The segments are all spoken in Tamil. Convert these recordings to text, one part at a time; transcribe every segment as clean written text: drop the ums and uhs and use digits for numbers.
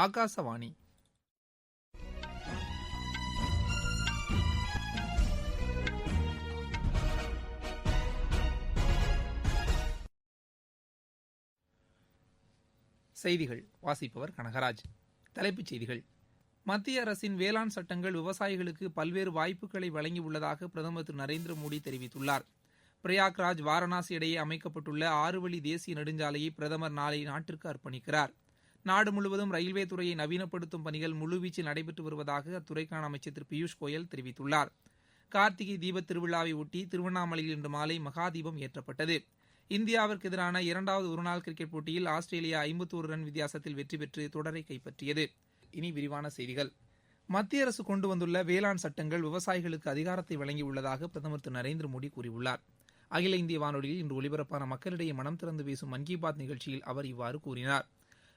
ஆகாசவாணி. செய்திகள் வாசிப்பவர் கனகராஜ். தலைப்புச் செய்திகள். மத்திய அரசின் வேளாண் சட்டங்கள் விவசாயிகளுக்கு பல்வேறு வாய்ப்புகளை வழங்கியுள்ளதாக பிரதமர் திரு நரேந்திர மோடி தெரிவித்துள்ளார். பிரயாக்ராஜ் வாரணாசி இடையே அமைக்கப்பட்டுள்ள 6 வழி தேசிய நெடுஞ்சாலையை பிரதமர் நாளை நாட்டிற்கு அர்ப்பணிக்கிறார். நாடு முழுவதும் ரயில்வே துறையை நவீனப்படுத்தும் பணிகள் முழுவீச்சில் நடைபெற்று வருவதாக அத்துறைக்கான அமைச்சர் திரு பியூஷ் கோயல் தெரிவித்துள்ளார். கார்த்திகை தீபத் திருவிழாவை ஒட்டி திருவண்ணாமலையில் இன்று மாலை மகாதீபம் ஏற்றப்பட்டது. இந்தியாவிற்கு எதிரான 2வது ஒருநாள் கிரிக்கெட் போட்டியில் ஆஸ்திரேலியா 51 ரன் வித்தியாசத்தில் வெற்றி பெற்று தொடரை கைப்பற்றியது. இனி விரிவான செய்திகள். மத்திய அரசு கொண்டு வந்துள்ள வேளாண் சட்டங்கள் விவசாயிகளுக்கு அதிகாரத்தை வழங்கியுள்ளதாக பிரதமர் திரு நரேந்திர மோடி கூறியுள்ளார். அகில இந்திய வானொலியில் இன்று ஒலிபரப்பான மக்களிடையே மனம் திறந்து பேசும் மன் கி பாத் நிகழ்ச்சியில் அவர் இவ்வாறு கூறினார்.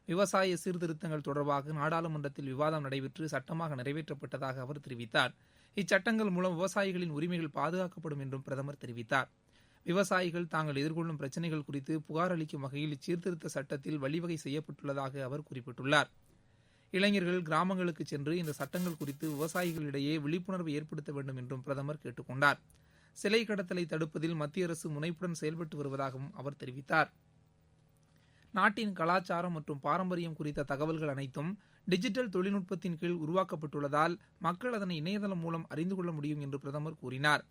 விவசாய சீர்திருத்தங்கள் தொடர்பாக நாடாளுமன்றத்தில் விவாதம் நடைபெற்று சட்டமாக நிறைவேற்றப்பட்டதாக அவர் தெரிவித்தார். இச்சட்டங்கள் மூலம் விவசாயிகளின் உரிமைகள் பாதுகாக்கப்படும் என்றும் பிரதமர் தெரிவித்தார். விவசாயிகள் தாங்கள் எதிர்கொள்ளும் பிரச்சினைகள் குறித்து புகார் அளிக்கும் வகையில் இச்சீர்திருத்த சட்டத்தில் வழிவகை செய்யப்பட்டுள்ளதாக அவர் குறிப்பிட்டுள்ளார். இளைஞர்கள் கிராமங்களுக்கு சென்று இந்த சட்டங்கள் குறித்து விவசாயிகளிடையே விழிப்புணர்வை ஏற்படுத்த வேண்டும் என்றும் பிரதமர் கேட்டுக் கொண்டார். சிலை கடத்தலை தடுப்பதில் மத்திய அரசு முனைப்புடன் செயல்பட்டு வருவதாகவும் அவர் தெரிவித்தார். நாட்டின் கலாச்சாரம் மற்றும் பாரம்பரியம் குறித்த தகவல்கள் அனைத்தும் டிஜிட்டல் தொழில்நுட்பத்தின் கீழ் உருவாக்கப்பட்டுள்ளதால் மக்கள் அதனை இணையதளம் மூலம் அறிந்து கொள்ள முடியும் என்று பிரதமர் கூறினார்.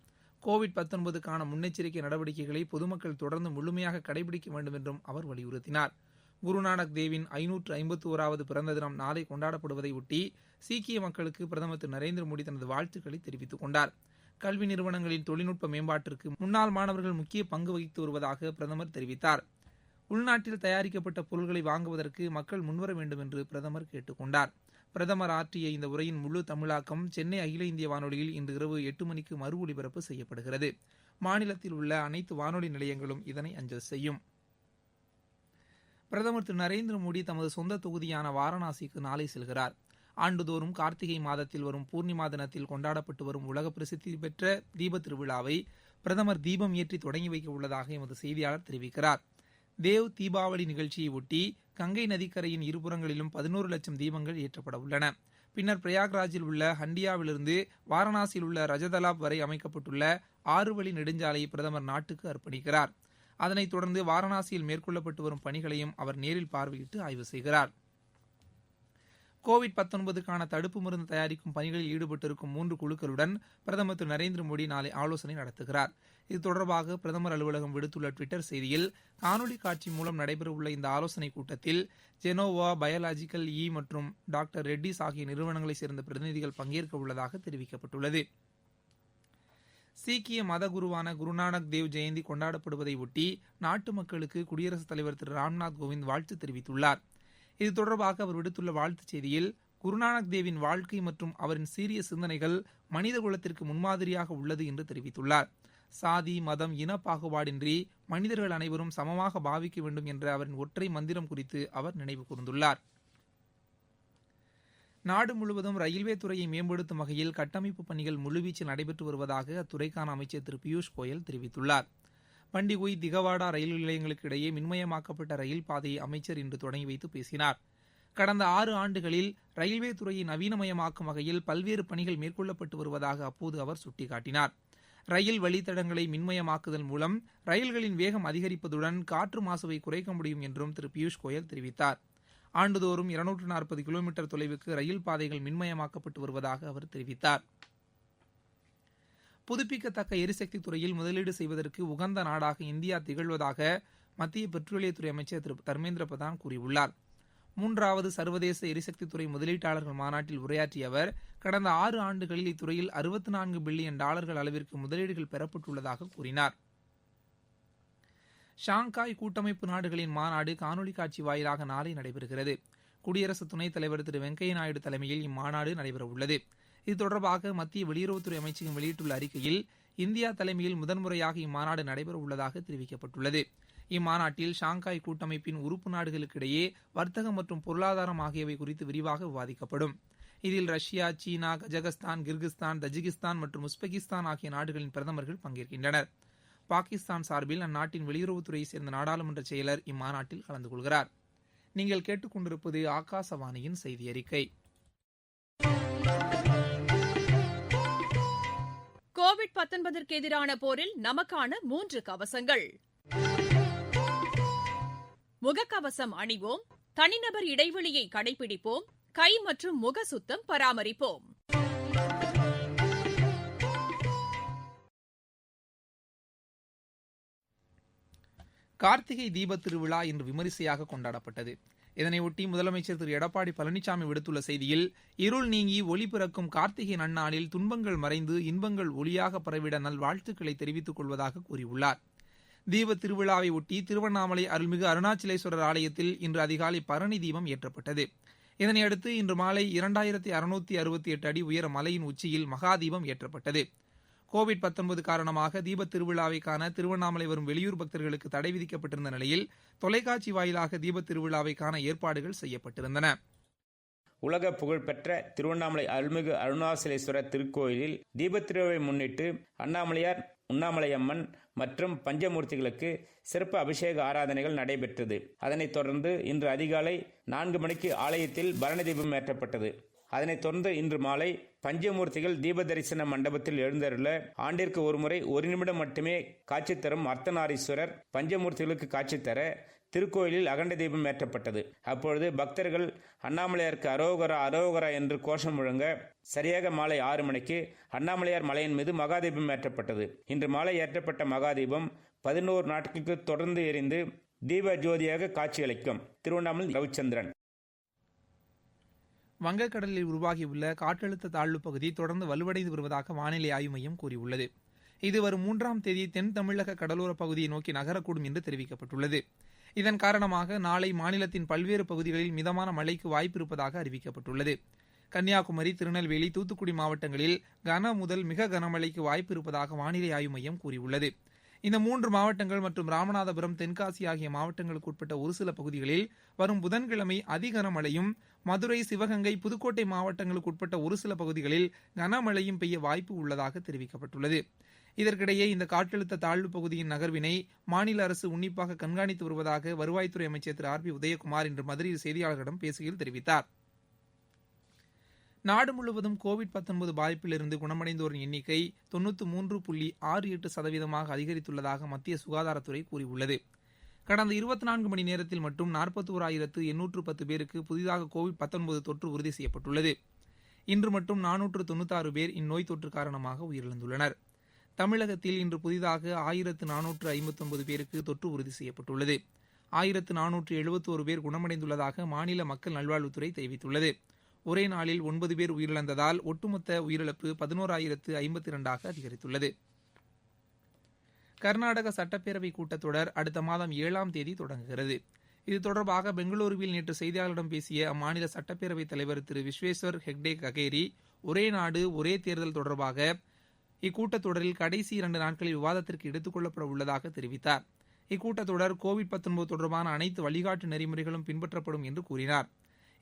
கோவிட்-19க்கான முன்னெச்சரிக்கை நடவடிக்கைகளை பொதுமக்கள் தொடர்ந்து முழுமையாக கடைபிடிக்க வேண்டும் என்றும் அவர் வலியுறுத்தினார். குருநானக் தேவின் 551வது பிறந்த தினம் நாளை கொண்டாடப்படுவதை ஒட்டி சீக்கிய மக்களுக்கு பிரதமர் திரு நரேந்திர மோடி தனது வாழ்த்துக்களை தெரிவித்துக் கொண்டார். கல்வி நிறுவனங்களின் தொழில்நுட்ப மேம்பாட்டிற்கு முன்னாள் மாணவர்கள் முக்கிய பங்கு வகித்து வருவதாக பிரதமர் தெரிவித்தார். உள்நாட்டில் தயாரிக்கப்பட்ட பொருட்களை வாங்குவதற்கு மக்கள் முன்வர வேண்டும் என்று பிரதமர் கேட்டுக் கொண்டார். பிரதமர் ஆற்றிய இந்த உரையின் முழு தமிழாக்கம் சென்னை அகில இந்திய வானொலியில் இன்று இரவு 8 மணிக்கு மறு ஒலிபரப்பு செய்யப்படுகிறது. மாநிலத்தில் உள்ள அனைத்து வானொலி நிலையங்களும் இதனை அஞ்சல் செய்யும். பிரதமர் திரு நரேந்திர மோடி தமது சொந்த தொகுதியான வாரணாசிக்கு நாளை செல்கிறார். ஆண்டுதோறும் கார்த்திகை மாதத்தில் வரும் பூர்ணிமா தினத்தில் கொண்டாடப்பட்டு வரும் உலக பிரசித்தி பெற்ற தீபத் திருவிழாவை பிரதமர் தீபம் ஏற்றி தொடங்கி வைக்க உள்ளதாக எமது செய்தியாளர் தெரிவிக்கிறார். தேவ் தீபாவளி நிகழ்ச்சியை ஒட்டி கங்கை நதிக்கரையின் இருபுறங்களிலும் 11 லட்சம் தீபங்கள் ஏற்றப்பட உள்ளன. பின்னர் பிரயாக்ராஜில் உள்ள ஹண்டியாவிலிருந்து வாரணாசியில் உள்ள ரஜதலாப் வரை அமைக்கப்பட்டுள்ள 6 வழி நெடுஞ்சாலையை பிரதமர் நாட்டுக்கு அர்ப்பணிக்கிறார். அதனைத் தொடர்ந்து வாரணாசியில் மேற்கொள்ளப்பட்டு வரும் பணிகளையும் அவர் நேரில் பார்வையிட்டு ஆய்வு செய்கிறார். கோவிட்-19க்கான தடுப்பு மருந்து தயாரிக்கும் பணிகளில் ஈடுபட்டிருக்கும் 3 குழுக்களுடன் பிரதமர் திரு நரேந்திர மோடி நாளை ஆலோசனை நடத்துகிறார். இது தொடர்பாக பிரதமர் அலுவலகம் விடுத்துள்ள டுவிட்டர் செய்தியில், காணொலி காட்சி மூலம் நடைபெறவுள்ள இந்த ஆலோசனைக் கூட்டத்தில் ஜெனோவா பயாலாஜிக்கல் மற்றும் டாக்டர் ரெட்டிஸ் ஆகிய நிறுவனங்களைச் சேர்ந்த பிரதிநிதிகள் பங்கேற்க உள்ளதாக தெரிவிக்கப்பட்டுள்ளது. சீக்கிய மத குருவான குருநானக் தேவ் ஜெயந்தி கொண்டாடப்படுவதை ஒட்டி நாட்டு மக்களுக்கு குடியரசுத் தலைவர் திரு ராம்நாத் கோவிந்த் வாழ்த்து தெரிவித்துள்ளார். இது தொடர்பாக அவர் விடுத்துள்ள வாழ்த்துச் செய்தியில், குருநானக் தேவின் வாழ்க்கை மற்றும் அவரின் சீரிய சிந்தனைகள் மனித குலத்திற்கு முன்மாதிரியாக உள்ளது என்று தெரிவித்துள்ளார். சாதி, மதம், இன பாகுபாடின்றி மனிதர்கள் அனைவரும் சமமாக பாவிக்க வேண்டும் என்ற அவரின் ஒற்றை மந்திரம் குறித்து அவர் நினைவு கூர்ந்துள்ளார். நாடு முழுவதும் ரயில்வே துறையை மேம்படுத்தும் வகையில் கட்டமைப்பு பணிகள் முழுவீச்சில் நடைபெற்று வருவதாக அத்துறைக்கான அமைச்சர் திரு பியூஷ் கோயல் தெரிவித்துள்ளார். பண்டிகுய் திகவாடா ரயில் நிலையங்களுக்கு இடையே மின்மயமாக்கப்பட்ட ரயில் பாதையை அமைச்சர் இன்று தொடங்கி வைத்து பேசினார். கடந்த 6 ஆண்டுகளில் ரயில்வே துறையை நவீனமயமாக்கும் வகையில் பல்வேறு பணிகள் மேற்கொள்ளப்பட்டு வருவதாக அப்போது அவர் சுட்டிக்காட்டினார். ரயில் வழித்தடங்களை மின்மயமாக்குதல் மூலம் ரயில்களின் வேகம் அதிகரிப்பதுடன் காற்று மாசுவை குறைக்க முடியும் என்றும் திரு பியூஷ் கோயல் தெரிவித்தார். ஆண்டுதோறும் 240 கிலோமீட்டர் தொலைவுக்கு ரயில் பாதைகள் மின்மயமாக்கப்பட்டு வருவதாக அவர் தெரிவித்தார். புதுப்பிக்கத்தக்க எரிசக்தி துறையில் முதலீடு செய்வதற்கு உகந்த நாடாக இந்தியா திகழ்வதாக மத்திய பெட்ரோலியத்துறை அமைச்சர் திரு தர்மேந்திர பிரதான் கூறியுள்ளார். 3வது சர்வதேச எரிசக்தித்துறை முதலீட்டாளர்கள் மாநாட்டில் உரையாற்றிய அவர், கடந்த 6 ஆண்டுகளில் இத்துறையில் $64 பில்லியன் அளவிற்கு முதலீடுகள் பெறப்பட்டுள்ளதாக கூறினார். ஷாங்காய் கூட்டமைப்பு நாடுகளின் மாநாடு காணொலி காட்சி வாயிலாக நாளை நடைபெறுகிறது. குடியரசு துணைத் தலைவர் திரு வெங்கையா நாயுடு தலைமையில் இம்மாநாடு நடைபெறவுள்ளது. இது தொடர்பாக மத்திய வெளியுறவுத்துறை அமைச்சகம் வெளியிட்டுள்ள அறிக்கையில், இந்தியா தலைமையில் முதன்முறையாக இம்மாநாடு நடைபெறவுள்ளதாக தெரிவிக்கப்பட்டுள்ளது. இம்மாநாட்டில் ஷாங்காய் கூட்டமைப்பின் உறுப்பு நாடுகளுக்கிடையே வர்த்தகம் மற்றும் பொருளாதாரம் ஆகியவை குறித்து விரிவாக விவாதிக்கப்படும். இதில் ரஷ்யா, சீனா, கஜகஸ்தான், கிர்கிஸ்தான், தஜிகிஸ்தான் மற்றும் உஸ்பெகிஸ்தான் ஆகிய நாடுகளின் பிரதமர்கள் பங்கேற்கின்றனர். பாகிஸ்தான் சார்பில் அந்நாட்டின் வெளியுறவுத்துறையைச் சேர்ந்த நாடாளுமன்ற செயலர் இம்மாநாட்டில் கலந்து கொள்கிறார். நீங்கள் கேட்டுக்கொண்டிருப்பது ஆகாசவாணியின் செய்தி அறிக்கை. கோவிட்-19ற்கு எதிரான போரில் நமக்கான 3 கவசங்கள். முகக்கவசம் அணிவோம், தனிநபர் இடைவெளியை கடைபிடிப்போம், கை மற்றும் முக சுத்தம் பராமரிப்போம். கார்த்திகை தீபத் திருவிழா இன்று விமரிசையாக கொண்டாடப்பட்டது. இதனையொட்டி முதலமைச்சர் திரு எடப்பாடி பழனிசாமி விடுத்துள்ள செய்தியில், இருள் நீங்கி ஒளி பிறக்கும் கார்த்திகை நன்னாளில் துன்பங்கள் மறைந்து இன்பங்கள் ஒளியாக பரவிட நல்வாழ்த்துக்களை தெரிவித்துக் கொள்வதாக கூறியுள்ளார். தீபத் திருவிழாவை ஒட்டி திருவண்ணாமலை அருள்மிகு அருணாச்சலேஸ்வரர் ஆலயத்தில் இன்று அதிகாலை பரணி தீபம் ஏற்றப்பட்டது. இதனையடுத்து இன்று மாலை 2668 அடி உயர மலையின் உச்சியில் மகாதீபம் ஏற்றப்பட்டது. கோவிட்-19 காரணமாக தீபத் திருவிழாவை காண திருவண்ணாமலை வரும் வெளியூர் பக்தர்களுக்கு தடை விதிக்கப்பட்டிருந்த நிலையில் தொலைக்காட்சி வாயிலாக தீபத் திருவிழாவை காண ஏற்பாடுகள் செய்யப்பட்டிருந்தன. உலக புகழ்பெற்ற திருவண்ணாமலை அருள்மிகு அருணாச்சலேஸ்வரர் திருக்கோயிலில் தீபத் திருவிழாவை முன்னிட்டு அண்ணாமலையார், உண்ணாமலையம்மன் மற்றும் பஞ்சமூர்த்திகளுக்கு சிறப்பு அபிஷேக ஆராதனைகள் நடைபெற்றது. அதனைத் தொடர்ந்து இன்று அதிகாலை 4 மணிக்கு ஆலயத்தில் பரணி தீபம் ஏற்றப்பட்டது. அதனைத் தொடர்ந்து இன்று மாலை பஞ்சமூர்த்திகள் தீப தரிசன மண்டபத்தில் எழுந்தருள ஆண்டிற்கு ஒருமுறை 1 நிமிடம் மட்டுமே காட்சி தரும் அர்த்தநாரீஸ்வரர் பஞ்சமூர்த்திகளுக்கு காட்சி தர திருக்கோயிலில் அகண்ட தீபம் ஏற்றப்பட்டது. அப்பொழுது பக்தர்கள் அண்ணாமலையாருக்கு அரோகரா அரோகரா என்று கோஷம் முழங்க சரியாக மாலை 6 மணிக்கு அண்ணாமலையார் மலையின் மீது மகாதீபம் ஏற்றப்பட்டது. இன்று மாலை ஏற்றப்பட்ட மகாதீபம் 11 நாட்களுக்கு தொடர்ந்து எரிந்து தீப ஜோதியாக காட்சியளிக்கும். திருவண்ணாமலை ரவிச்சந்திரன். வங்கக்கடலில் உருவாகியுள்ள காற்றழுத்த தாழ்வுப் பகுதி தொடர்ந்து வலுவடைந்து வருவதாக வானிலை ஆய்வு மையம் கூறியுள்ளது. இது வரும் 3ஆம் தேதி தென் தமிழக கடலோரப் பகுதியை நோக்கி நகரக்கூடும் என்று தெரிவிக்கப்பட்டுள்ளது. இதன் காரணமாக நாளை மாநிலத்தின் பல்வேறு பகுதிகளில் மிதமான மழைக்கு வாய்ப்பு இருப்பதாக அறிவிக்கப்பட்டுள்ளது. கன்னியாகுமரி, திருநெல்வேலி, தூத்துக்குடி மாவட்டங்களில் கன முதல் மிக கனமழைக்கு வாய்ப்பு இருப்பதாக வானிலை ஆய்வு மையம் கூறியுள்ளது. இந்த 3 மாவட்டங்கள் மற்றும் ராமநாதபுரம், தென்காசி ஆகிய மாவட்டங்களுக்கு உட்பட்ட ஒரு சில பகுதிகளில் வரும் புதன்கிழமை அதிகனமழையும், மதுரை, சிவகங்கை, புதுக்கோட்டை மாவட்டங்களுக்கு உட்பட்ட ஒரு சில பகுதிகளில் கனமழையும் பெய்ய வாய்ப்பு உள்ளதாக தெரிவிக்கப்பட்டுள்ளது. இதற்கிடையே இந்த காற்றழுத்த தாழ்வுப் பகுதியின் நகர்வினை மாநில அரசு உன்னிப்பாக கண்காணித்து வருவதாக வருவாய்த்துறை அமைச்சர் திரு RB உதயகுமார் இன்று மதுரையில் செய்தியாளர்களிடம் பேசுகையில் தெரிவித்தார். நாடு முழுவதும் கோவிட்-19 பாதிப்பிலிருந்து குணமடைந்தோரின் எண்ணிக்கை 93.68% அதிகரித்துள்ளதாக மத்திய சுகாதாரத்துறை கூறியுள்ளது. கடந்த 24 மணி நேரத்தில் மட்டும் 41,810 பேருக்கு புதிதாக கோவிட்-19 தொற்று உறுதி செய்யப்பட்டுள்ளது. இன்று மட்டும் 496 பேர் இந்நோய் தொற்று காரணமாக உயிரிழந்துள்ளனர். தமிழகத்தில் இன்று புதிதாக 1459 பேருக்கு தொற்று உறுதி செய்யப்பட்டுள்ளது. 1471 பேர் குணமடைந்துள்ளதாக மாநில மக்கள் நல்வாழ்வுத்துறை தெரிவித்துள்ளது. ஒரே நாளில் 9 பேர் உயிரிழந்ததால் ஒட்டுமொத்த உயிரிழப்பு 11,052 அதிகரித்துள்ளது. கர்நாடக சட்டப்பேரவை கூட்டத்தொடர் அடுத்த மாதம் 7ஆம் தேதி தொடங்குகிறது. இது தொடர்பாக பெங்களூருவில் நேற்று செய்தியாளர்களிடம் பேசிய அம்மாநில சட்டப்பேரவைத் தலைவர் திரு விஸ்வேஸ்வர் ஹெக்டே ககேரி, ஒரே நாடு ஒரே தேர்தல் தொடர்பாக இக்கூட்டத்தொடரில் கடைசி 2 நாட்களில் விவாதத்திற்கு எடுத்துக் கொள்ளப்பட உள்ளதாக தெரிவித்தார். இக்கூட்டத்தொடர் கோவிட்-19 தொடர்பான அனைத்து வழிகாட்டு நெறிமுறைகளும் பின்பற்றப்படும் என்று கூறினார்.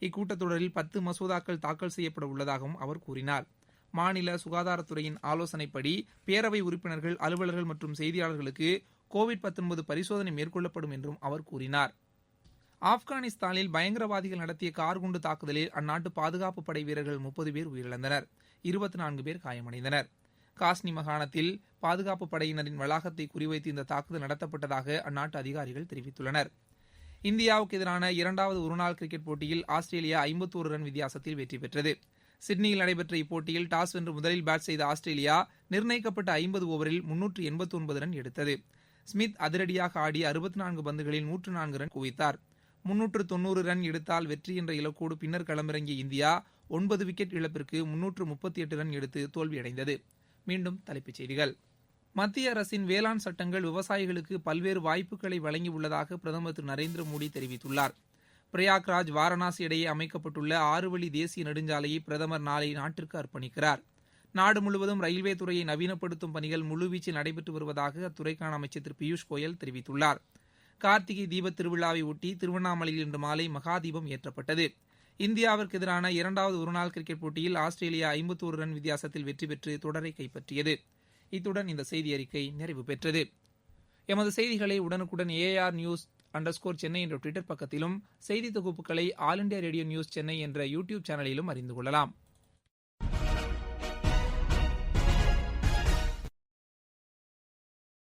இக்கூட்டத்தொடரில் 10 மசோதாக்கள் தாக்கல் செய்யப்பட உள்ளதாகவும் அவர் கூறினார். மாநில சுகாதாரத்துறையின் ஆலோசனைப்படி பேரவை உறுப்பினர்கள், அலுவலர்கள் மற்றும் செய்தியாளர்களுக்கு கோவிட்-19 பரிசோதனை மேற்கொள்ளப்படும் என்றும் அவர் கூறினார். ஆப்கானிஸ்தானில் பயங்கரவாதிகள் நடத்திய கார் குண்டு தாக்குதலில் அந்நாட்டு பாதுகாப்பு படை வீரர்கள் 30 பேர் உயிரிழந்தனர். 24 பேர் காயமடைந்தனர். காஸ்னி மாகாணத்தில் பாதுகாப்பு படையினரின் வளாகத்தை குறிவைத்து இந்த தாக்குதல் நடத்தப்பட்டதாக அந்நாட்டு அதிகாரிகள் தெரிவித்துள்ளனர். இந்தியாவுக்கு எதிரான 2வது ஒருநாள் கிரிக்கெட் போட்டியில் ஆஸ்திரேலியா 51 ரன் வித்தியாசத்தில் வெற்றி பெற்றது. சிட்னியில் நடைபெற்ற இப்போட்டியில் டாஸ் வென்று முதலில் பேட் செய்த ஆஸ்திரேலியா நிர்ணயிக்கப்பட்ட 50 ஓவரில் 389 ரன் எடுத்தது. ஸ்மித் அதிரடியாக ஆடி 64 பந்துகளில் 104 ரன் குவித்தார். 390 ரன் எடுத்தால் வெற்றி என்ற இலக்கோடு பின்னர் களமிறங்கிய இந்தியா 9 விக்கெட் இழப்பிற்கு 338 ரன் எடுத்து தோல்வியடைந்தது. மீண்டும் தலைப்புச் செய்திகள். மத்திய அரசின் வேளாண் சட்டங்கள் விவசாயிகளுக்கு பல்வேறு வாய்ப்புகளை வழங்கியுள்ளதாக பிரதமர் திரு நரேந்திர மோடி தெரிவித்துள்ளார். பிரயாக்ராஜ், வாரணாசி இடையே அமைக்கப்பட்டுள்ள 6 வழி தேசிய நெடுஞ்சாலையை பிரதமர் நாளை நாட்டிற்கு அர்ப்பணிக்கிறார். நாடு முழுவதும் ரயில்வே துறையை நவீனப்படுத்தும் பணிகள் முழுவீச்சில் நடைபெற்று வருவதாக அத்துறைக்கான அமைச்சர் திரு பியூஷ் கோயல் தெரிவித்துள்ளார். கார்த்திகை தீபத் திருவிழாவை ஒட்டி திருவண்ணாமலையில் இன்று மாலை மகாதீபம் ஏற்றப்பட்டது. இந்தியாவிற்கு எதிரான 2வது ஒருநாள் கிரிக்கெட் போட்டியில் ஆஸ்திரேலியா 51 ரன் வித்தியாசத்தில் வெற்றி பெற்று தொடரை கைப்பற்றியது. இத்துடன் இந்த செய்தி அறிக்கை நிறைவு பெற்றது. எமது செய்திகளை உடனுக்குடன் AR News _சென்னை என்ற ட்விட்டர் பக்கத்திலும் செய்தி தொகுப்புகளை all India radio news Chennai என்ற யூடியூப் சேனலிலும் அறிந்து கொள்ளலாம்.